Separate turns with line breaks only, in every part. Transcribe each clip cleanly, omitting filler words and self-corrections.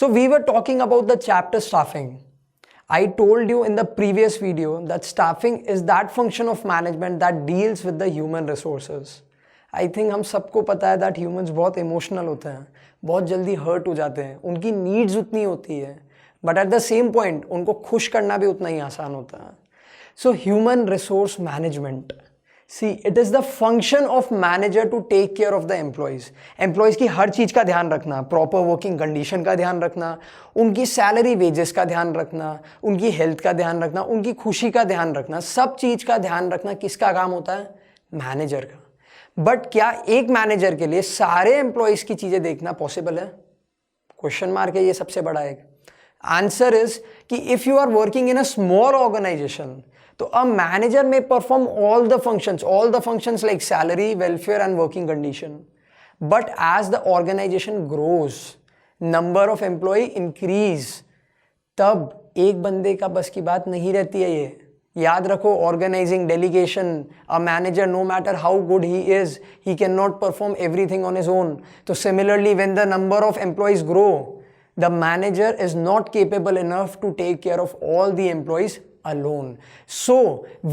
So we were talking about the chapter staffing. I told you in the previous video that staffing is that function of management that deals with the human resources. I think हम सबको पता है that humans बहुत emotional होते हैं, बहुत जल्दी hurt हो जाते हैं, उनकी needs उतनी होती है, but at the same point उनको खुश करना भी उतना ही आसान होता है. So human resource management. See, it is the function of manager to take care of the employees. Employees की हर चीज़ का ध्यान रखना, proper working condition का ध्यान रखना, उनकी salary wages का ध्यान रखना, उनकी health का ध्यान रखना, उनकी खुशी का ध्यान रखना, सब चीज़ का ध्यान रखना किसका काम होता है? Manager का. बट क्या एक मैनेजर के लिए सारे एम्प्लॉयज की चीजें देखना पॉसिबल है? क्वेश्चन मार्क है ये सबसे बड़ा एक. आंसर इज कि if you are working in a small organization तो अ मैनेजर में perform all the functions like salary, welfare and working condition. But as the organization grows, number of employ increase, तब एक बंदे का बस की बात नहीं रहती है ये. याद रखो, organising, delegation, a manager no matter how good he is, he can not perform everything on his own. तो similarly when the number of employees grow, the manager is not capable enough to take care of all the employees alone. So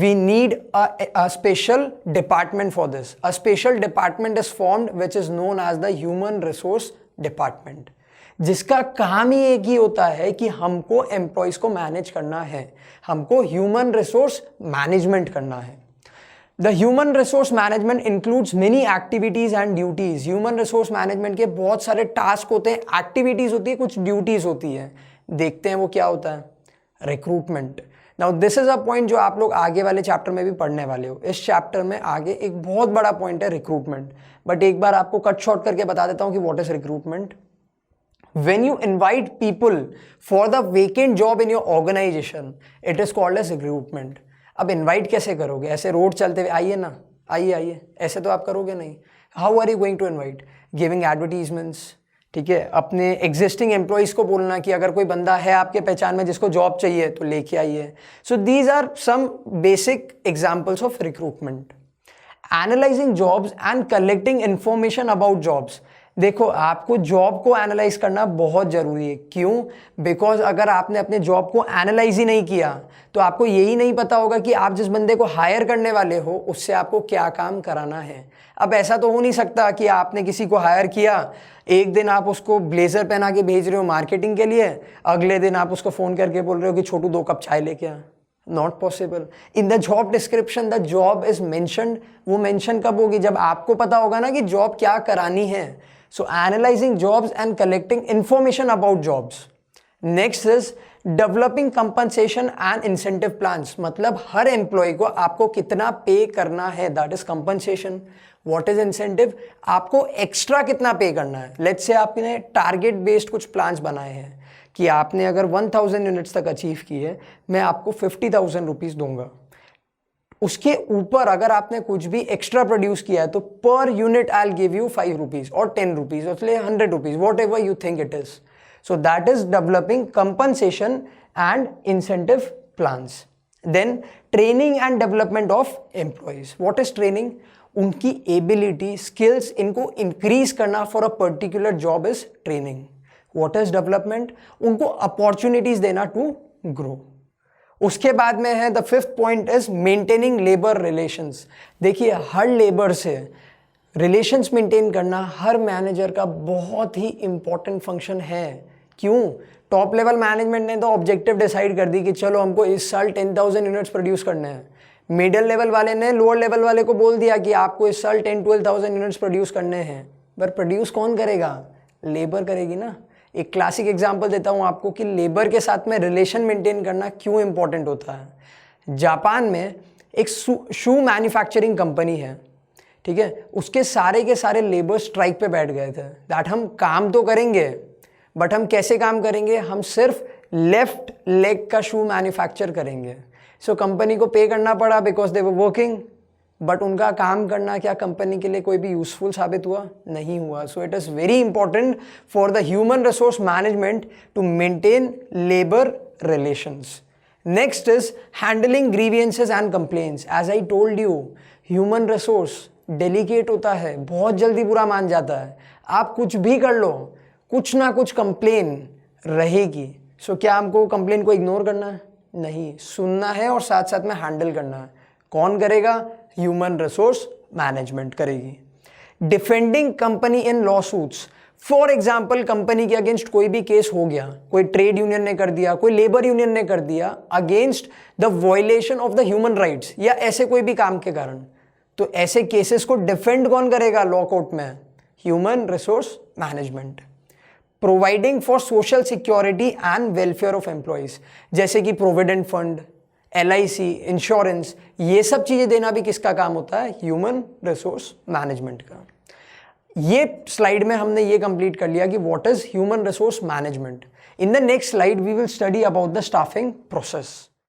we need a special department for this. A special department is formed which is known as the human resource department, जिसका काम ही एक ही होता है कि हमको employees को manage करना है, हमको ह्यूमन रिसोर्स मैनेजमेंट करना है. The human resource management includes many activities and duties. Human resource management के बहुत सारे टास्क होते हैं, एक्टिविटीज होती है, कुछ ड्यूटीज होती है. देखते हैं वो क्या होता है. Recruitment. Now this is a point जो आप लोग आगे वाले चैप्टर में भी पढ़ने वाले हो. इस चैप्टर में आगे एक बहुत बड़ा पॉइंट है रिक्रूटमेंट. बट एक बार आपको कट शॉर्ट करके बता देता हूं कि what is recruitment. When you invite people for the vacant job in your organization, it is called as recruitment. अब invite कैसे करोगे? ऐसे रोड चलते हुए आइए ना, आइए आइए, ऐसे तो आप करोगे नहीं. How are you going to invite? Giving advertisements. ठीक है, अपने existing employees को बोलना कि अगर कोई बंदा है आपके पहचान में जिसको जॉब चाहिए तो लेके आइए. So these are some basic examples of recruitment. Analyzing jobs and collecting information about jobs. देखो, आपको जॉब को एनालाइज करना बहुत जरूरी है. क्यों? बिकॉज अगर आपने अपने जॉब को एनालाइज ही नहीं किया तो आपको यही नहीं पता होगा कि आप जिस बंदे को हायर करने वाले हो उससे आपको क्या काम कराना है. अब ऐसा तो हो नहीं सकता कि आपने किसी को हायर किया, एक दिन आप उसको ब्लेजर पहना के भेज रहे हो मार्केटिंग के लिए, अगले दिन आप उसको फोन करके बोल रहे हो कि छोटू 2 कप चाय लेके आ. Not possible. In the job description the job is mentioned. वो मेंशन कब होगी? जब आपको पता होगा ना कि जॉब क्या करानी है. So analyzing jobs and collecting information about jobs. Next is developing compensation and incentive plans. मतलब हर एम्प्लॉय को आपको कितना पे करना है, that is compensation. What is incentive? आपको एक्स्ट्रा कितना पे करना है. Let's say आपने टारगेट बेस्ड कुछ प्लान्स बनाए हैं कि आपने अगर 1000 यूनिट्स तक अचीव किए, मैं आपको 50,000 रुपीज दूंगा. उसके ऊपर अगर आपने कुछ भी एक्स्ट्रा प्रोड्यूस किया है तो per unit I will give you 5 rupees और 10 रुपीज और 100 rupees, whatever you think it is. So that is developing compensation and incentive plans. Then training and development of employees. What is training? उनकी ability, skills, इनको increase करना for a particular job is training. What is development? उनको opportunities देना to grow. उसके बाद में है the 5th point is maintaining labour relations. देखिए, हर लेबर से रिलेशंस मेंटेन करना हर मैनेजर का बहुत ही इंपॉर्टेंट फंक्शन है. क्यों? टॉप लेवल मैनेजमेंट ने तो ऑब्जेक्टिव डिसाइड कर दी कि चलो हमको इस साल 10,000 यूनिट्स प्रोड्यूस करने हैं. मिडिल लेवल वाले ने लोअर लेवल वाले को बोल दिया कि आपको इस साल 10-12,000 यूनिट्स प्रोड्यूस करने हैं. पर प्रोड्यूस कौन करेगा? लेबर करेगी ना. एक क्लासिक एग्जांपल देता हूं आपको कि लेबर के साथ में रिलेशन मेंटेन करना क्यों इंपॉर्टेंट होता है. जापान में एक शू मैन्युफैक्चरिंग कंपनी है, ठीक है, उसके सारे के सारे लेबर स्ट्राइक पे बैठ गए थे. दैट हम काम तो करेंगे बट हम कैसे काम करेंगे? हम सिर्फ लेफ्ट लेग का शू मैन्युफैक्चर करेंगे. सो कंपनी को पे करना पड़ा because they were working, but उनका काम करना क्या कंपनी के लिए कोई भी यूजफुल साबित हुआ? नहीं हुआ. So it is very important for the human resource management to maintain labour relations. Next is handling grievances and complaints. As I told you, human resource delicate होता है, बहुत जल्दी बुरा मान जाता है. आप कुछ भी कर लो, कुछ ना कुछ कंप्लेन रहेगी। सो क्या हमको कंप्लेन को इग्नोर करना है? नहीं, सुनना है और साथ साथ में हैंडल करना है। कौन करेगा? ह्यूमन रिसोर्स मैनेजमेंट करेगी। Defending company in law suits, for example company के अगेंस्ट कोई भी केस हो गया, कोई ट्रेड यूनियन ने कर दिया, कोई लेबर यूनियन ने कर दिया against the violation of the human rights या ऐसे कोई भी काम के कारण, तो ऐसे केसेस को डिफेंड कौन करेगा लॉ कोर्ट में? Human resource management. Providing for social security and welfare of employees, जैसे कि प्रोविडेंट फंड, LIC, इंश्योरेंस, ये सब चीजें देना भी किसका काम होता है? ह्यूमन रिसोर्स मैनेजमेंट का। ये स्लाइड में हमने ये कंप्लीट कर लिया कि what is human resource management. In the next slide we will study about the staffing process.